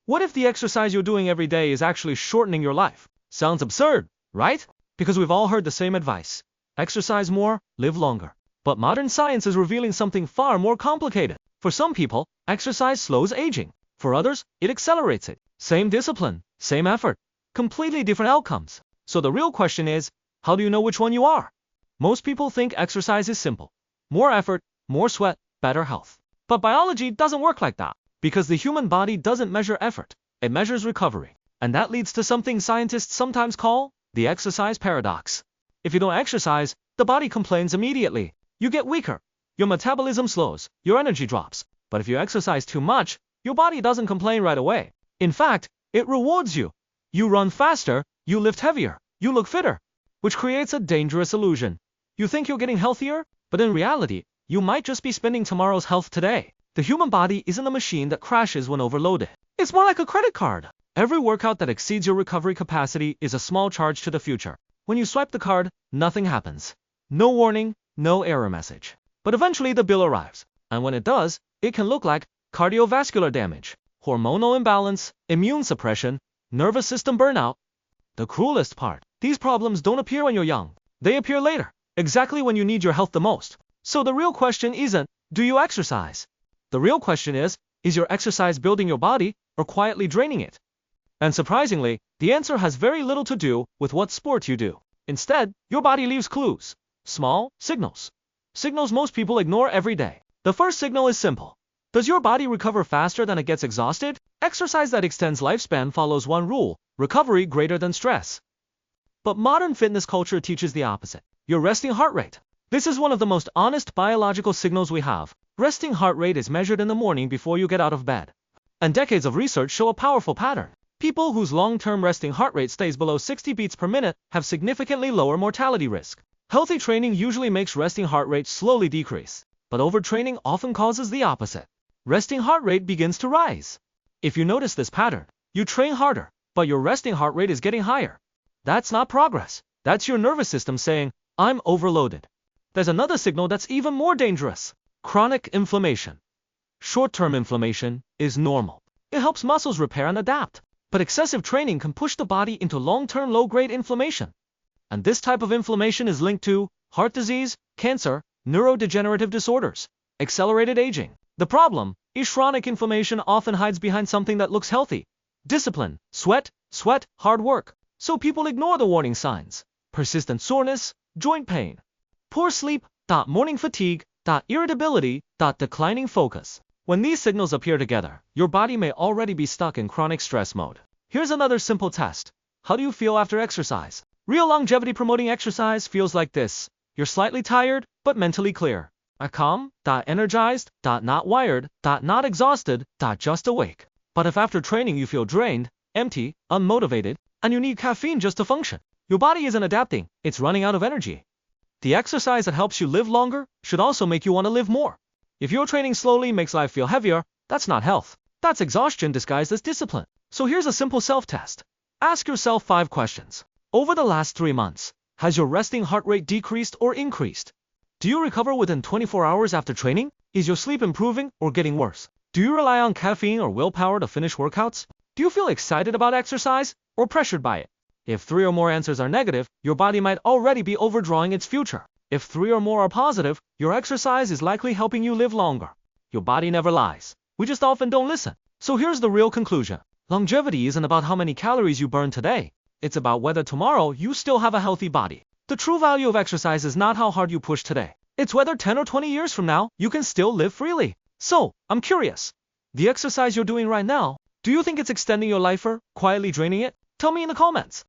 What if the exercise you're doing every day is actually shortening your life? Sounds absurd, right? Because we've all heard the same advice. Exercise more, live longer. But modern science is revealing something far more complicated. For some people, exercise slows aging. For others, it accelerates it. Same discipline, same effort, completely different outcomes. So the real question is, how do you know which one you are? Most people think exercise is simple. More effort, more sweat, better health. But biology doesn't work like that. Because the human body doesn't measure effort, it measures recovery. And that leads to something scientists sometimes call the exercise paradox. If you don't exercise, the body complains immediately. You get weaker, your metabolism slows, your energy drops. But if you exercise too much, your body doesn't complain right away. In fact, it rewards you. You run faster, you lift heavier, you look fitter, which creates a dangerous illusion. You think you're getting healthier, but in reality, you might just be spending tomorrow's health today. The human body isn't a machine that crashes when overloaded. It's more like a credit card. Every workout that exceeds your recovery capacity is a small charge to the future. When you swipe the card, nothing happens. No warning, no error message. But eventually the bill arrives. And when it does, it can look like cardiovascular damage, hormonal imbalance, immune suppression, nervous system burnout. The cruelest part, these problems don't appear when you're young. They appear later, exactly when you need your health the most. So the real question isn't, do you exercise? The real question is your exercise building your body or quietly draining it? And surprisingly, the answer has very little to do with what sport you do. Instead, your body leaves clues. Small signals. Signals most people ignore every day. The first signal is simple. Does your body recover faster than it gets exhausted? Exercise that extends lifespan follows one rule: recovery greater than stress. But modern fitness culture teaches the opposite. Your resting heart rate. This is one of the most honest biological signals we have. Resting heart rate is measured in the morning before you get out of bed. And decades of research show a powerful pattern. People whose long-term resting heart rate stays below 60 beats per minute have significantly lower mortality risk. Healthy training usually makes resting heart rate slowly decrease, but overtraining often causes the opposite. Resting heart rate begins to rise. If you notice this pattern, you train harder, but your resting heart rate is getting higher. That's not progress. That's your nervous system saying, I'm overloaded. There's another signal that's even more dangerous. Chronic inflammation. Short-term inflammation is normal. It helps muscles repair and adapt. But excessive training can push the body into long-term low-grade inflammation. And this type of inflammation is linked to heart disease, cancer, neurodegenerative disorders, accelerated aging. The problem is chronic inflammation often hides behind something that looks healthy. Discipline, sweat, hard work. So people ignore the warning signs. Persistent soreness, joint pain, poor sleep, morning fatigue, irritability, declining focus. When these signals appear together, your body may already be stuck in chronic stress mode. Here's another simple test. How do you feel after exercise? Real longevity-promoting exercise feels like this. You're slightly tired, but mentally clear. Calm, energized, not wired, not exhausted, just awake. But if after training you feel drained, empty, unmotivated, and you need caffeine just to function, your body isn't adapting, it's running out of energy. The exercise that helps you live longer should also make you want to live more. If your training slowly makes life feel heavier, that's not health. That's exhaustion disguised as discipline. So here's a simple self-test. Ask yourself 5 questions. Over the last 3 months, has your resting heart rate decreased or increased? Do you recover within 24 hours after training? Is your sleep improving or getting worse? Do you rely on caffeine or willpower to finish workouts? Do you feel excited about exercise or pressured by it? If 3 or more answers are negative, your body might already be overdrawing its future. If 3 or more are positive, your exercise is likely helping you live longer. Your body never lies. We just often don't listen. So here's the real conclusion. Longevity isn't about how many calories you burn today. It's about whether tomorrow you still have a healthy body. The true value of exercise is not how hard you push today. It's whether 10 or 20 years from now, you can still live freely. So, I'm curious. The exercise you're doing right now, do you think it's extending your life or quietly draining it? Tell me in the comments.